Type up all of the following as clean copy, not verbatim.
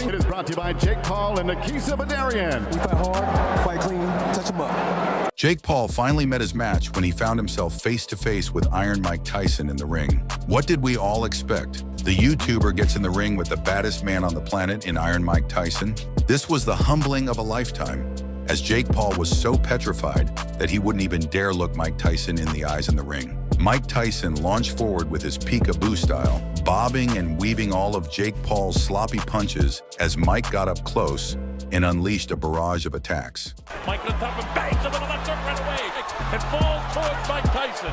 It is brought to you by Jake Paul and Nakisa Badarian. We fight hard, fight clean, touch them up. Jake Paul finally met his match when he found himself face-to-face with Iron Mike Tyson in the ring. What did we all expect? The YouTuber gets in the ring with the baddest man on the planet in Iron Mike Tyson. This was the humbling of a lifetime, as Jake Paul was so petrified that he wouldn't even dare look Mike Tyson in the eyes in the ring. Mike Tyson launched forward with his peekaboo style, bobbing and weaving all of Jake Paul's sloppy punches as Mike got up close and unleashed a barrage of attacks. Mike on top and bangs him with a left hook right away and falls towards Mike Tyson.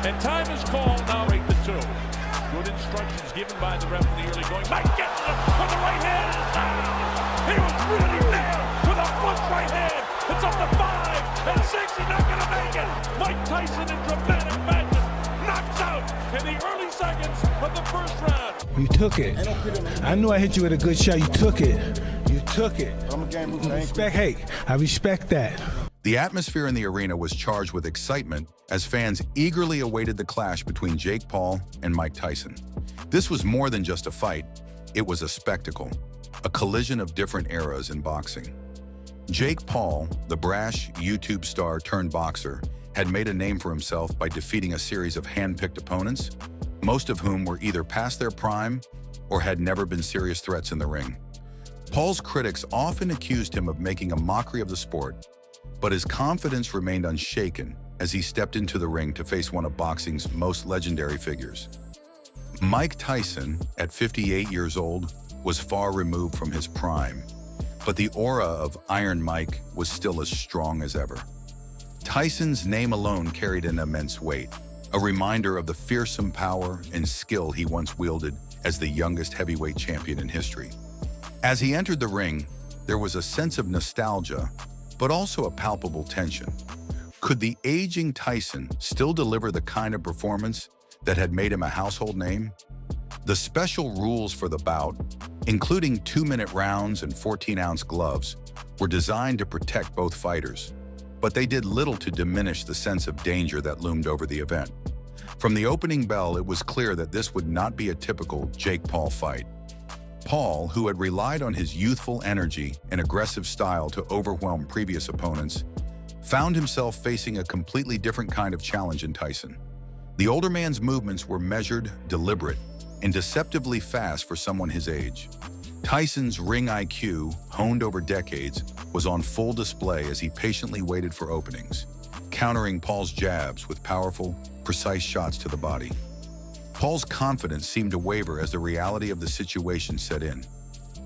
And time is called now, 8-2. Good instructions given by the ref in the early going. Mike gets it with the right hand. He was really there with a flush right hand. It's up to 5 and 6. He's not going to make it. Mike Tyson in dramatic fashion knocks out in the early seconds of the first round. You took it. I knew I hit you with a good shot. You took it. You took it. I respect that. The atmosphere in the arena was charged with excitement as fans eagerly awaited the clash between Jake Paul and Mike Tyson. This was more than just a fight. It was a spectacle, a collision of different eras in boxing. Jake Paul, the brash YouTube star turned boxer, had made a name for himself by defeating a series of hand-picked opponents, most of whom were either past their prime or had never been serious threats in the ring. Paul's critics often accused him of making a mockery of the sport, but his confidence remained unshaken as he stepped into the ring to face one of boxing's most legendary figures. Mike Tyson, at 58 years old, was far removed from his prime, but the aura of Iron Mike was still as strong as ever. Tyson's name alone carried an immense weight, a reminder of the fearsome power and skill he once wielded as the youngest heavyweight champion in history. As he entered the ring, there was a sense of nostalgia, but also a palpable tension. Could the aging Tyson still deliver the kind of performance that had made him a household name? The special rules for the bout, including 2-minute rounds and 14-ounce gloves, were designed to protect both fighters, but they did little to diminish the sense of danger that loomed over the event. From the opening bell, it was clear that this would not be a typical Jake Paul fight. Paul, who had relied on his youthful energy and aggressive style to overwhelm previous opponents, found himself facing a completely different kind of challenge in Tyson. The older man's movements were measured, deliberate, and deceptively fast for someone his age. Tyson's ring IQ, honed over decades, was on full display as he patiently waited for openings, countering Paul's jabs with powerful, precise shots to the body. Paul's confidence seemed to waver as the reality of the situation set in.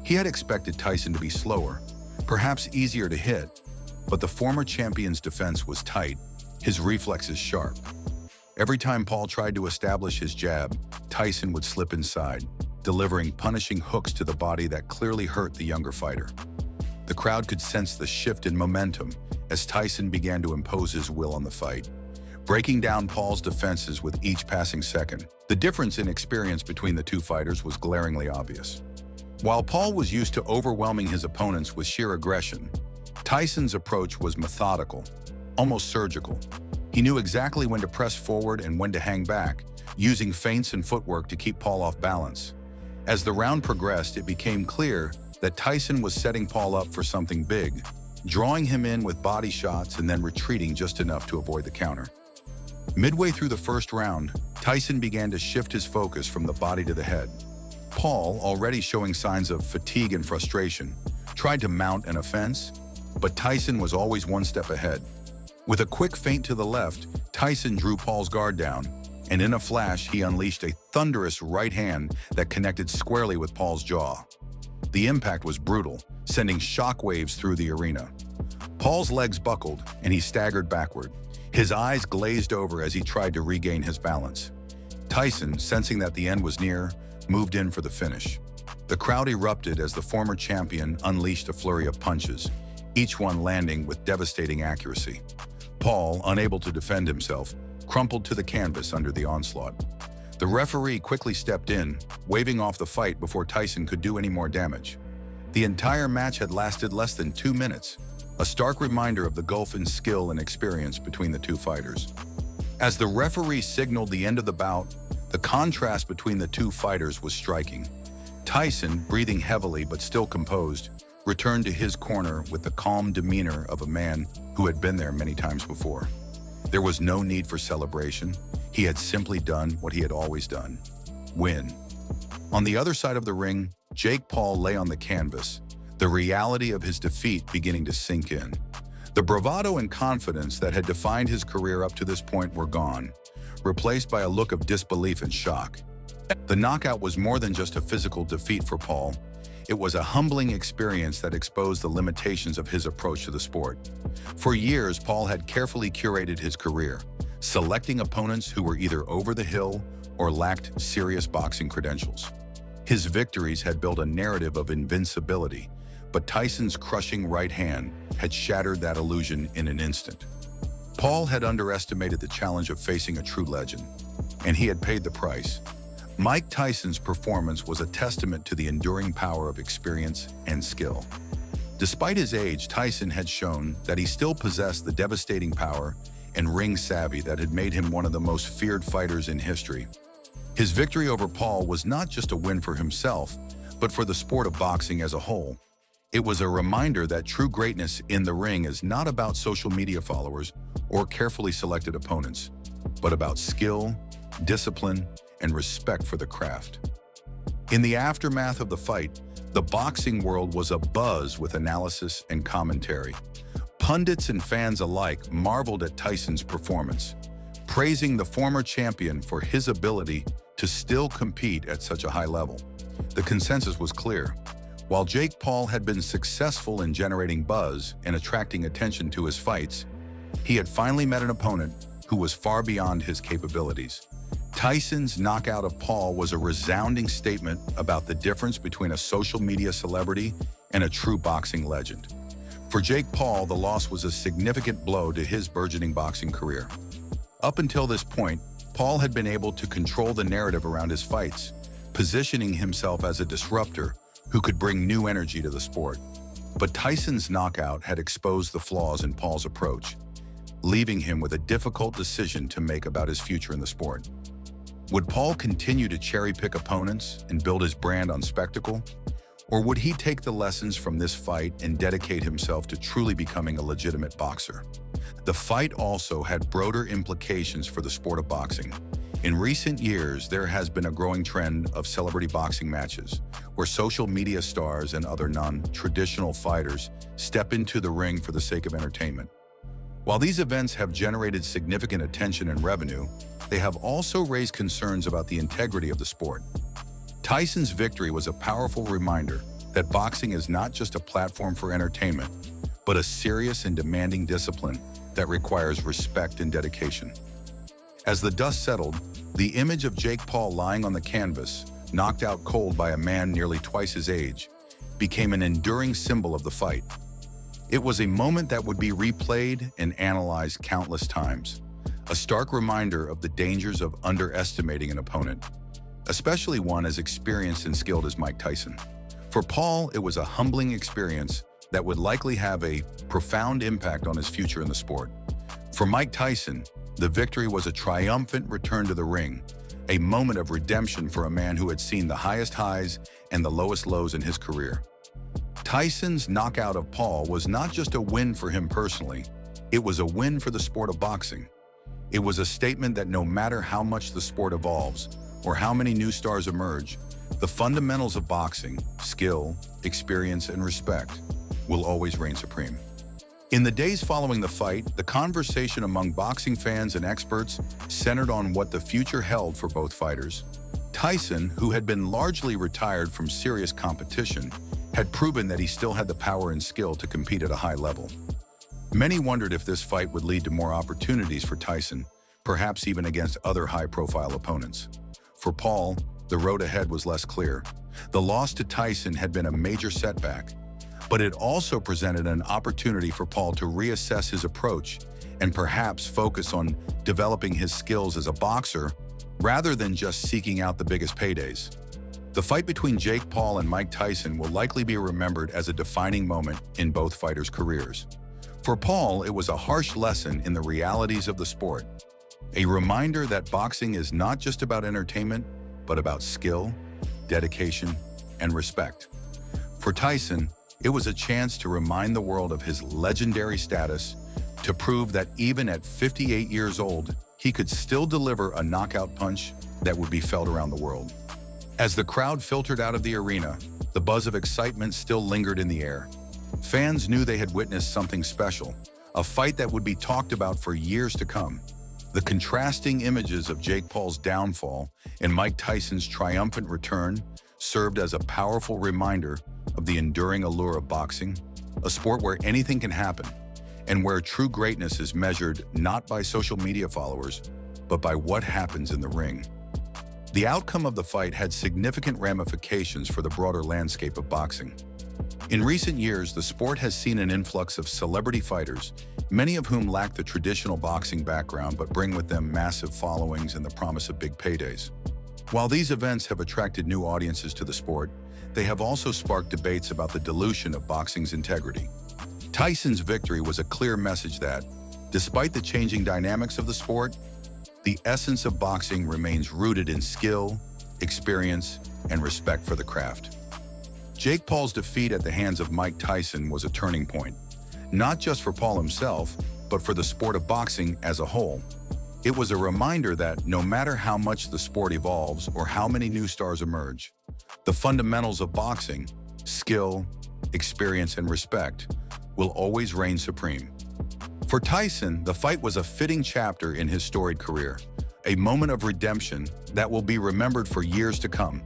He had expected Tyson to be slower, perhaps easier to hit, but the former champion's defense was tight, his reflexes sharp. Every time Paul tried to establish his jab, Tyson would slip inside, delivering punishing hooks to the body that clearly hurt the younger fighter. The crowd could sense the shift in momentum as Tyson began to impose his will on the fight, breaking down Paul's defenses with each passing second. The difference in experience between the two fighters was glaringly obvious. While Paul was used to overwhelming his opponents with sheer aggression, Tyson's approach was methodical, almost surgical. He knew exactly when to press forward and when to hang back, using feints and footwork to keep Paul off balance. As the round progressed, it became clear that Tyson was setting Paul up for something big, drawing him in with body shots and then retreating just enough to avoid the counter. Midway through the first round, Tyson began to shift his focus from the body to the head. Paul, already showing signs of fatigue and frustration, tried to mount an offense, but Tyson was always one step ahead. With a quick feint to the left, Tyson drew Paul's guard down, and in a flash, he unleashed a thunderous right hand that connected squarely with Paul's jaw. The impact was brutal, sending shockwaves through the arena. Paul's legs buckled, and he staggered backward. His eyes glazed over as he tried to regain his balance. Tyson, sensing that the end was near, moved in for the finish. The crowd erupted as the former champion unleashed a flurry of punches, each one landing with devastating accuracy. Paul, unable to defend himself, crumpled to the canvas under the onslaught. The referee quickly stepped in, waving off the fight before Tyson could do any more damage. The entire match had lasted less than 2 minutes, a stark reminder of the gulf in skill and experience between the two fighters. As the referee signaled the end of the bout, the contrast between the two fighters was striking. Tyson, breathing heavily but still composed, returned to his corner with the calm demeanor of a man who had been there many times before. There was no need for celebration. He had simply done what he had always done: win. On the other side of the ring, Jake Paul lay on the canvas, the reality of his defeat beginning to sink in. The bravado and confidence that had defined his career up to this point were gone, replaced by a look of disbelief and shock. The knockout was more than just a physical defeat for Paul. It was a humbling experience that exposed the limitations of his approach to the sport. For years, Paul had carefully curated his career, selecting opponents who were either over the hill or lacked serious boxing credentials. His victories had built a narrative of invincibility, but Tyson's crushing right hand had shattered that illusion in an instant. Paul had underestimated the challenge of facing a true legend, and he had paid the price. Mike Tyson's performance was a testament to the enduring power of experience and skill. Despite his age, Tyson had shown that he still possessed the devastating power and ring savvy that had made him one of the most feared fighters in history. His victory over Paul was not just a win for himself, but for the sport of boxing as a whole. It was a reminder that true greatness in the ring is not about social media followers or carefully selected opponents, but about skill, discipline, and respect for the craft. In the aftermath of the fight, the boxing world was abuzz with analysis and commentary. Pundits and fans alike marveled at Tyson's performance, praising the former champion for his ability to still compete at such a high level. The consensus was clear. While Jake Paul had been successful in generating buzz and attracting attention to his fights, he had finally met an opponent who was far beyond his capabilities. Tyson's knockout of Paul was a resounding statement about the difference between a social media celebrity and a true boxing legend. For Jake Paul, the loss was a significant blow to his burgeoning boxing career. Up until this point, Paul had been able to control the narrative around his fights, positioning himself as a disruptor who could bring new energy to the sport. But Tyson's knockout had exposed the flaws in Paul's approach, leaving him with a difficult decision to make about his future in the sport. Would Paul continue to cherry-pick opponents and build his brand on spectacle? Or would he take the lessons from this fight and dedicate himself to truly becoming a legitimate boxer? The fight also had broader implications for the sport of boxing. In recent years, there has been a growing trend of celebrity boxing matches, where social media stars and other non-traditional fighters step into the ring for the sake of entertainment. While these events have generated significant attention and revenue, they have also raised concerns about the integrity of the sport. Tyson's victory was a powerful reminder that boxing is not just a platform for entertainment, but a serious and demanding discipline that requires respect and dedication. As the dust settled, the image of Jake Paul lying on the canvas, knocked out cold by a man nearly twice his age, became an enduring symbol of the fight. It was a moment that would be replayed and analyzed countless times, a stark reminder of the dangers of underestimating an opponent, especially one as experienced and skilled as Mike Tyson. For Paul, it was a humbling experience that would likely have a profound impact on his future in the sport. For Mike Tyson, the victory was a triumphant return to the ring, a moment of redemption for a man who had seen the highest highs and the lowest lows in his career. Tyson's knockout of Paul was not just a win for him personally, it was a win for the sport of boxing. It was a statement that no matter how much the sport evolves or how many new stars emerge, the fundamentals of boxing, skill, experience, and respect, will always reign supreme. In the days following the fight, the conversation among boxing fans and experts centered on what the future held for both fighters. Tyson, who had been largely retired from serious competition, had proven that he still had the power and skill to compete at a high level. Many wondered if this fight would lead to more opportunities for Tyson, perhaps even against other high-profile opponents. For Paul, the road ahead was less clear. The loss to Tyson had been a major setback, but it also presented an opportunity for Paul to reassess his approach and perhaps focus on developing his skills as a boxer rather than just seeking out the biggest paydays. The fight between Jake Paul and Mike Tyson will likely be remembered as a defining moment in both fighters' careers. For Paul, it was a harsh lesson in the realities of the sport, a reminder that boxing is not just about entertainment, but about skill, dedication, and respect. For Tyson, it was a chance to remind the world of his legendary status, to prove that even at 58 years old, he could still deliver a knockout punch that would be felt around the world. As the crowd filtered out of the arena, the buzz of excitement still lingered in the air. Fans knew they had witnessed something special, a fight that would be talked about for years to come. The contrasting images of Jake Paul's downfall and Mike Tyson's triumphant return served as a powerful reminder of the enduring allure of boxing, a sport where anything can happen, and where true greatness is measured not by social media followers, but by what happens in the ring. The outcome of the fight had significant ramifications for the broader landscape of boxing. In recent years, the sport has seen an influx of celebrity fighters, many of whom lack the traditional boxing background but bring with them massive followings and the promise of big paydays. While these events have attracted new audiences to the sport, they have also sparked debates about the dilution of boxing's integrity. Tyson's victory was a clear message that, despite the changing dynamics of the sport, the essence of boxing remains rooted in skill, experience, and respect for the craft. Jake Paul's defeat at the hands of Mike Tyson was a turning point, not just for Paul himself, but for the sport of boxing as a whole. It was a reminder that no matter how much the sport evolves or how many new stars emerge, the fundamentals of boxing, skill, experience, and respect, will always reign supreme. For Tyson, the fight was a fitting chapter in his storied career, a moment of redemption that will be remembered for years to come.